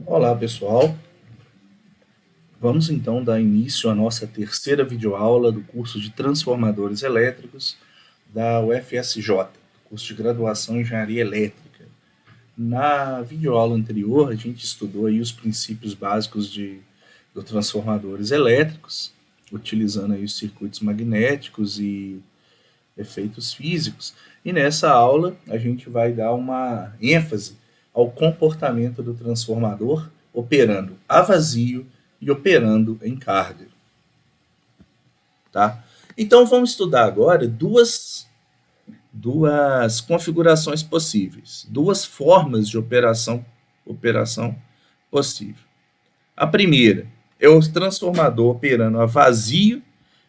Olá, pessoal. Vamos então dar início à nossa terceira videoaula do curso de Transformadores Elétricos da UFSJ, curso de Graduação em Engenharia Elétrica. Na videoaula anterior, a gente estudou aí os princípios básicos do transformadores elétricos, utilizando aí os circuitos magnéticos e efeitos físicos. E nessa aula, a gente vai dar uma ênfase ao comportamento do transformador operando a vazio e operando em carga. Tá? Então vamos estudar agora duas configurações possíveis, duas formas de operação possível. A primeira é o transformador operando a vazio,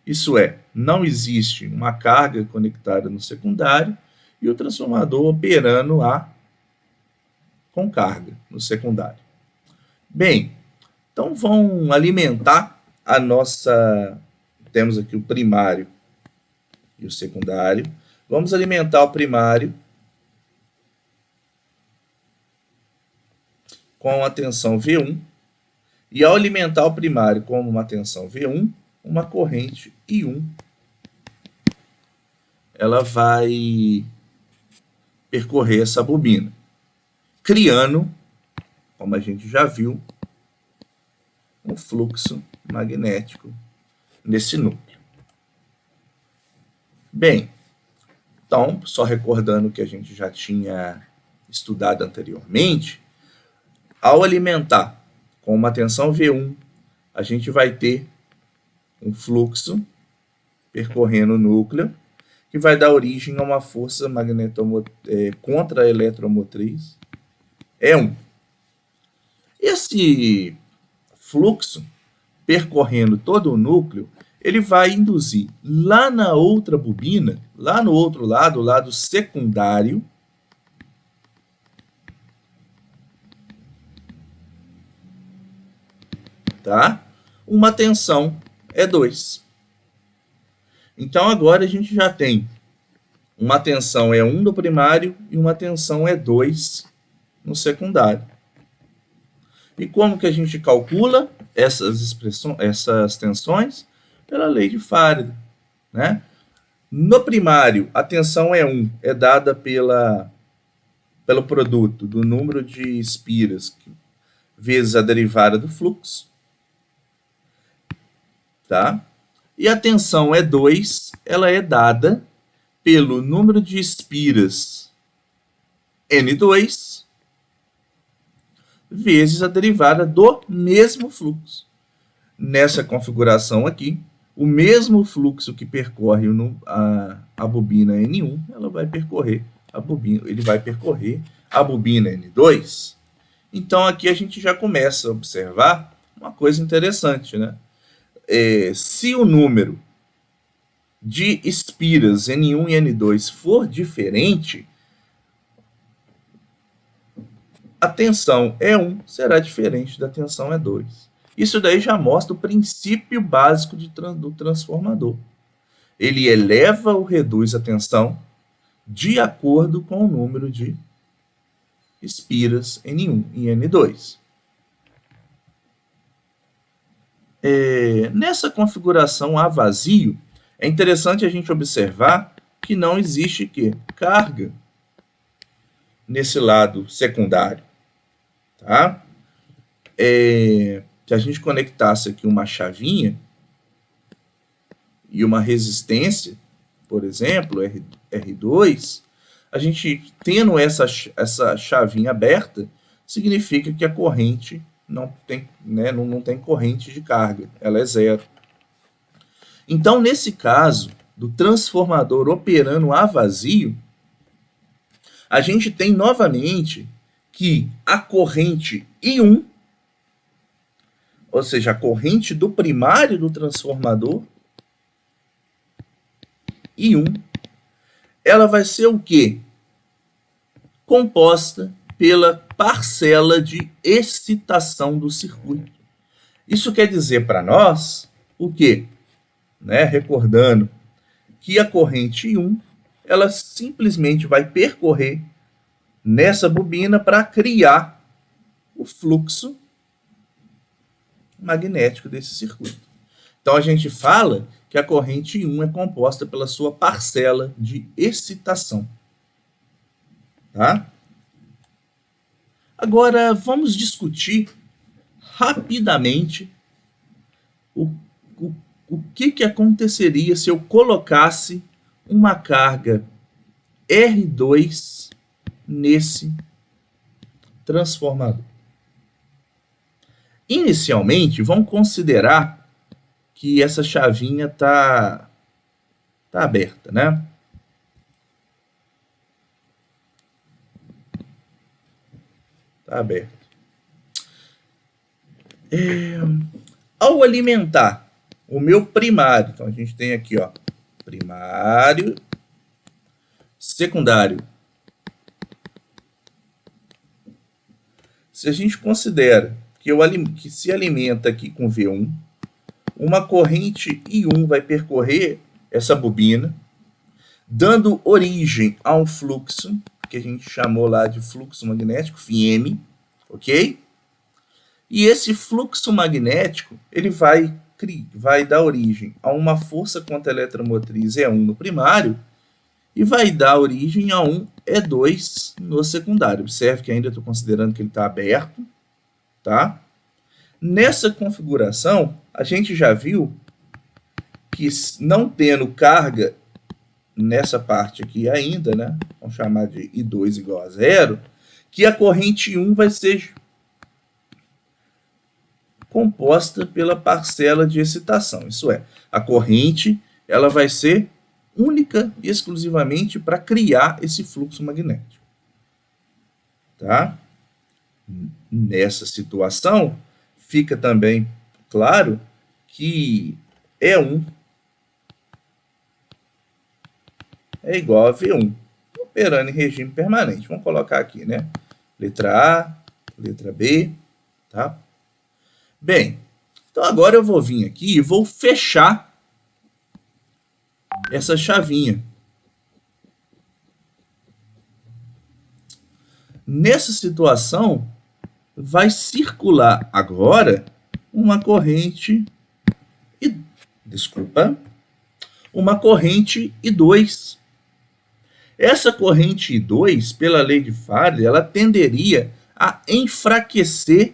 isso é, não existe uma carga conectada no secundário, e o transformador operando com carga no secundário. Bem, então vão alimentar a nossa... Temos aqui o primário e o secundário. Vamos alimentar o primário com a tensão V1. E ao alimentar o primário com uma tensão V1, uma corrente I1, ela vai percorrer essa bobina, criando, como a gente já viu, um fluxo magnético nesse núcleo. Bem, então, só recordando o que a gente já tinha estudado anteriormente, ao alimentar com uma tensão V1, a gente vai ter um fluxo percorrendo o núcleo, que vai dar origem a uma força contra a eletromotriz E1. Esse fluxo percorrendo todo o núcleo, ele vai induzir lá na outra bobina, lá no outro lado, o lado secundário, tá? Uma tensão E2. Então agora a gente já tem uma tensão E1 no primário e uma tensão E2 no secundário. E como que a gente calcula essas tensões? Pela lei de Faraday, né? No primário, a tensão E1 é dada pelo produto do número de espiras vezes a derivada do fluxo, tá? E a tensão E2, ela é dada pelo número de espiras N2 vezes a derivada do mesmo fluxo. Nessa configuração aqui, o mesmo fluxo que percorre a bobina N1, ele vai percorrer a bobina N2. Então aqui a gente já começa a observar uma coisa interessante, né? Se o número de espiras N1 e N2 for diferente, a tensão E1 será diferente da tensão E2. Isso daí já mostra o princípio básico do transformador. Ele eleva ou reduz a tensão de acordo com o número de espiras N1 e N2. Nessa configuração a vazio, é interessante a gente observar que não existe carga nesse lado secundário. Tá? Se a gente conectasse aqui uma chavinha e uma resistência, por exemplo, R2, a gente tendo essa chavinha aberta, significa que a corrente não tem corrente de carga, ela é zero. Então, nesse caso, do transformador operando a vazio, a gente tem novamente que a corrente I1, ou seja, a corrente do primário do transformador, I1, ela vai ser o quê? Composta pela parcela de excitação do circuito. Isso quer dizer para nós o quê? Recordando que a corrente I1, ela simplesmente vai percorrer nessa bobina para criar o fluxo magnético desse circuito. Então, a gente fala que a corrente I é composta pela sua parcela de excitação. Tá? Agora, vamos discutir rapidamente o que aconteceria se eu colocasse uma carga R2 nesse transformador. Inicialmente, vamos considerar que essa chavinha tá aberta, né? Tá aberto. Ao alimentar o meu primário, então a gente tem aqui, ó, primário, secundário. Se a gente considera que se alimenta aqui com V1, uma corrente I1 vai percorrer essa bobina, dando origem a um fluxo, que a gente chamou lá de fluxo magnético, φm, ok? E esse fluxo magnético, ele vai dar origem a uma força contra eletromotriz E1 no primário e vai dar origem a um E2 no secundário. Observe que ainda estou considerando que ele está aberto, tá? Nessa configuração, a gente já viu que não tendo carga nessa parte aqui ainda, né? Vamos chamar de I2 igual a zero, que a corrente I1 vai ser composta pela parcela de excitação. Isso é, a corrente ela vai ser única e exclusivamente para criar esse fluxo magnético. Tá? Nessa situação, fica também claro que E1 é igual a V1, operando em regime permanente. Vamos colocar aqui, né? Letra A, letra B, tá? Bem, então agora eu vou vir aqui e vou fechar essa chavinha. Nessa situação, vai circular agora uma corrente uma corrente I2. Essa corrente I2, pela lei de Faraday, ela tenderia a enfraquecer.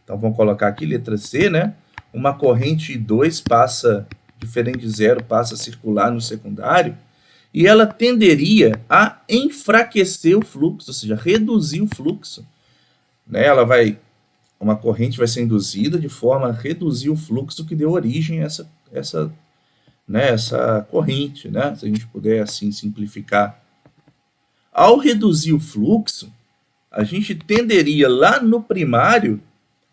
Então, vamos colocar aqui letra C, né? Uma corrente I2 passa, diferente de zero, passa a circular no secundário, e ela tenderia a enfraquecer o fluxo, ou seja, reduzir o fluxo. Né? Uma corrente vai ser induzida de forma a reduzir o fluxo que deu origem a essa corrente, né? Se a gente puder assim simplificar. Ao reduzir o fluxo, a gente tenderia lá no primário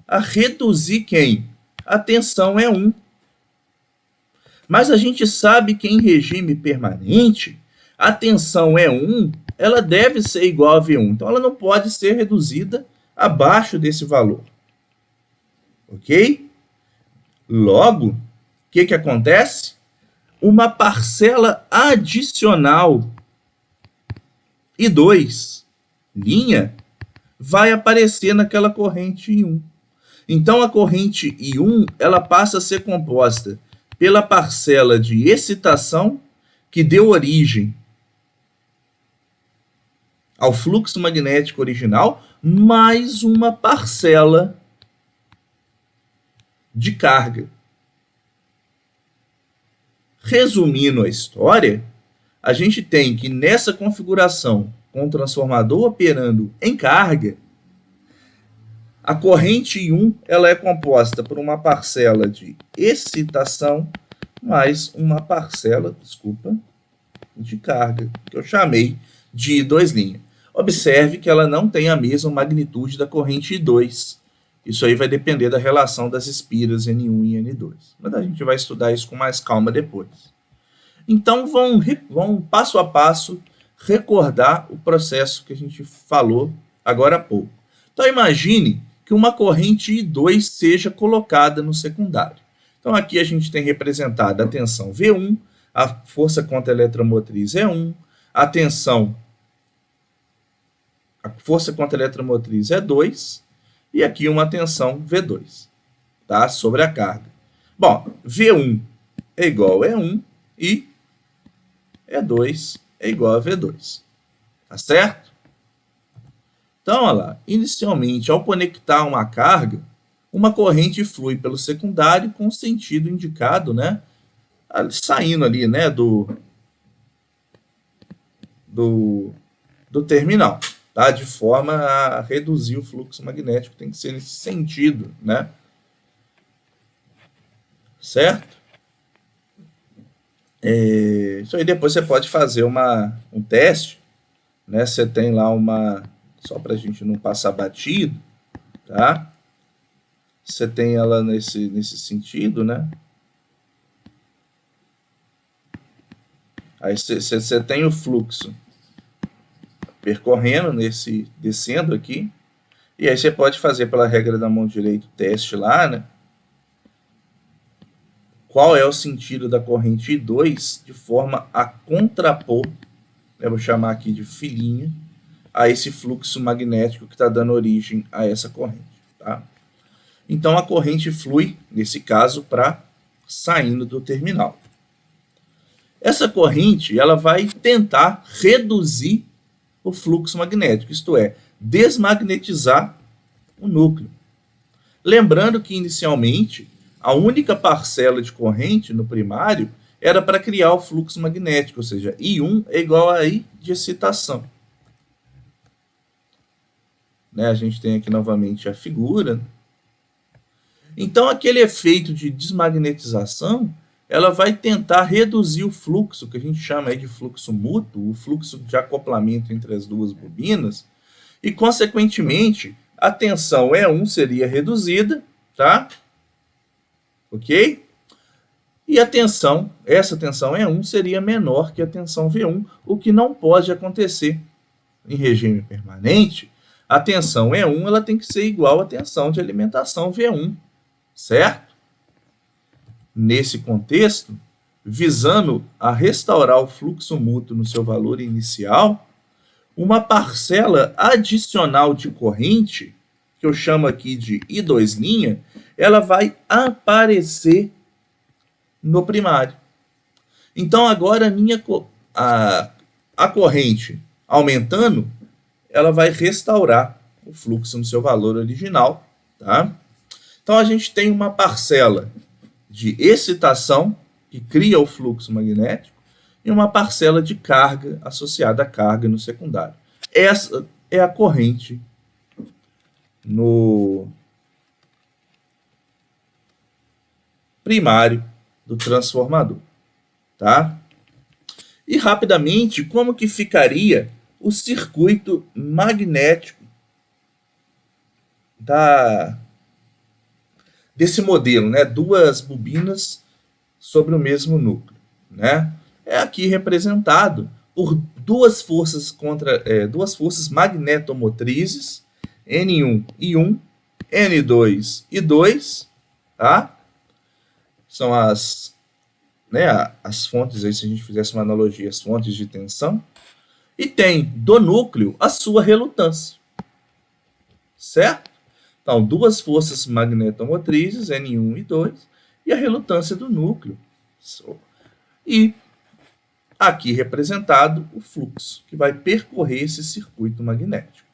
a reduzir quem? A tensão E1. Mas a gente sabe que em regime permanente, a tensão E1 ela deve ser igual a V1. Então, ela não pode ser reduzida abaixo desse valor. Ok? Logo, o que acontece? Uma parcela adicional I2, linha, vai aparecer naquela corrente I1. Então, a corrente I1 ela passa a ser composta pela parcela de excitação que deu origem ao fluxo magnético original, mais uma parcela de carga. Resumindo a história, a gente tem que nessa configuração, com o transformador operando em carga, a corrente I1 ela é composta por uma parcela de excitação mais uma parcela, de carga, que eu chamei de I2'. Observe que ela não tem a mesma magnitude da corrente I2. Isso aí vai depender da relação das espiras N1 e N2. Mas a gente vai estudar isso com mais calma depois. Então, vão passo a passo recordar o processo que a gente falou agora há pouco. Então, imagine que uma corrente I2 seja colocada no secundário. Então, aqui a gente tem representada a tensão V1, a força contra a eletromotriz E1, a força contra a eletromotriz E2, e aqui uma tensão V2. tá? Sobre a carga. Bom, V1 é igual a E1 e E2 é igual a V2. Tá certo? Então, olha lá, inicialmente, ao conectar uma carga, uma corrente flui pelo secundário com o sentido indicado, né? Saindo ali, né, do terminal, tá? De forma a reduzir o fluxo magnético, tem que ser nesse sentido, né? Certo? Isso aí depois você pode fazer um teste, né? Você tem lá só para a gente não passar batido, tá? Você tem ela nesse sentido, né? Aí você tem o fluxo percorrendo descendo aqui, e aí você pode fazer pela regra da mão direita o teste lá, né? Qual é o sentido da corrente I2 de forma a contrapor, eu vou chamar aqui de filhinha, a esse fluxo magnético que está dando origem a essa corrente, tá? Então a corrente flui, nesse caso, para saindo do terminal. Essa corrente ela vai tentar reduzir o fluxo magnético, isto é, desmagnetizar o núcleo. Lembrando que, inicialmente, a única parcela de corrente no primário era para criar o fluxo magnético, ou seja, I1 é igual a I de excitação. Né? A gente tem aqui novamente a figura. Então, aquele efeito de desmagnetização, ela vai tentar reduzir o fluxo, que a gente chama aí de fluxo mútuo, o fluxo de acoplamento entre as duas bobinas, e, consequentemente, a tensão E1 seria reduzida, tá? Ok? E essa tensão E1 seria menor que a tensão V1, o que não pode acontecer. Em regime permanente, a tensão E1 ela tem que ser igual à tensão de alimentação V1, certo? Nesse contexto, visando a restaurar o fluxo mútuo no seu valor inicial, uma parcela adicional de corrente, que eu chamo aqui de I2', ela vai aparecer no primário. Então, agora a corrente aumentando, ela vai restaurar o fluxo no seu valor original, tá? Então, a gente tem uma parcela de excitação, que cria o fluxo magnético, e uma parcela de carga associada à carga no secundário. Essa é a corrente no primário do transformador, tá? E rapidamente, como que ficaria o circuito magnético desse modelo, né? Duas bobinas sobre o mesmo núcleo, né? É aqui representado por duas forças magnetomotrizes, N1 e 1, N2 e 2, tá? São as fontes, aí, se a gente fizesse uma analogia, as fontes de tensão, e tem do núcleo a sua relutância, certo? Então, duas forças magnetomotrizes, N1 e 2, e a relutância do núcleo. E aqui representado o fluxo, que vai percorrer esse circuito magnético.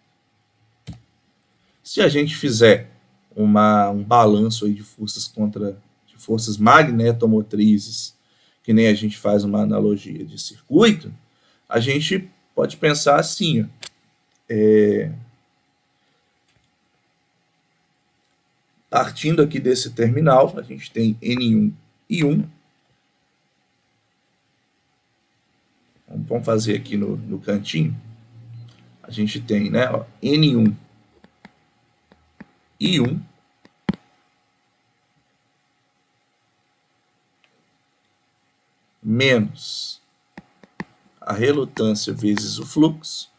Se a gente fizer um balanço aí de forças magnetomotrizes, que nem a gente faz uma analogia de circuito, a gente pode pensar assim, partindo aqui desse terminal, a gente tem N1 e 1. Vamos fazer aqui no cantinho. A gente tem, né, N1 e 1. Menos a relutância vezes o fluxo.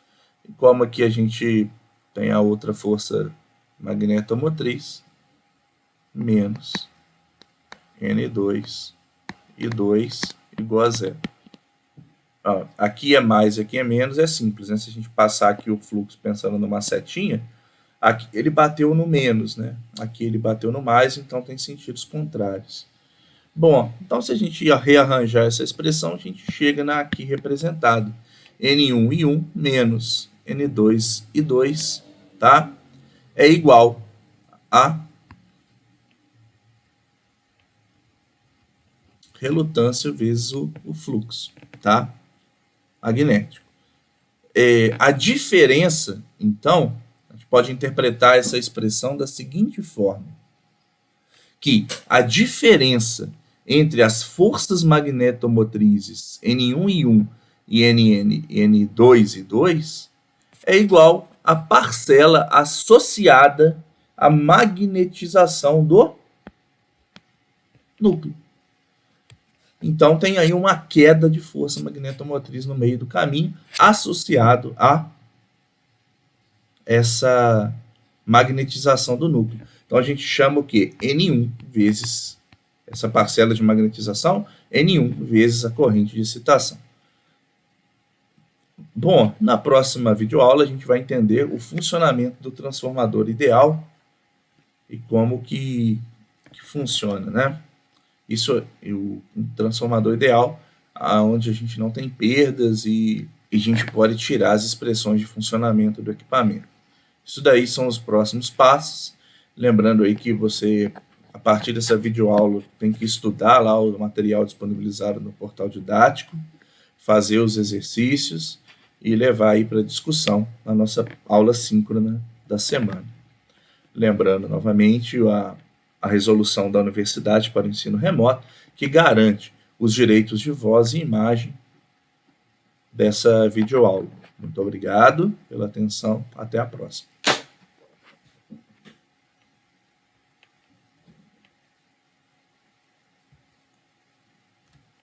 E como aqui a gente tem a outra força magnetomotriz, menos N2 e 2 igual a zero. Aqui é mais, aqui é menos, é simples, né? Se a gente passar aqui o fluxo pensando numa setinha, Aqui ele bateu no menos, né? Aqui ele bateu no mais, então tem sentidos contrários. Bom, então se a gente rearranjar essa expressão, a gente chega na aqui representado. N1 e 1 menos N2 e 2, tá? É igual a relutância vezes o fluxo, tá? Magnético. A diferença, então, a gente pode interpretar essa expressão da seguinte forma, que a diferença entre as forças magnetomotrizes N1 e 1 e NN e N2 e 2 é igual à parcela associada à magnetização do núcleo. Então tem aí uma queda de força magnetomotriz no meio do caminho associado a essa magnetização do núcleo. Então a gente chama o quê? N1 vezes essa parcela de magnetização, N1 vezes a corrente de excitação. Bom, na próxima videoaula a gente vai entender o funcionamento do transformador ideal e como que funciona, né? Isso é o transformador ideal, onde a gente não tem perdas e a gente pode tirar as expressões de funcionamento do equipamento. Isso daí são os próximos passos. Lembrando aí que você, a partir dessa videoaula, tem que estudar lá o material disponibilizado no portal didático, fazer os exercícios e levar aí para discussão na nossa aula síncrona da semana. Lembrando novamente a resolução da Universidade para o Ensino Remoto, que garante os direitos de voz e imagem dessa videoaula. Muito obrigado pela atenção. Até a próxima.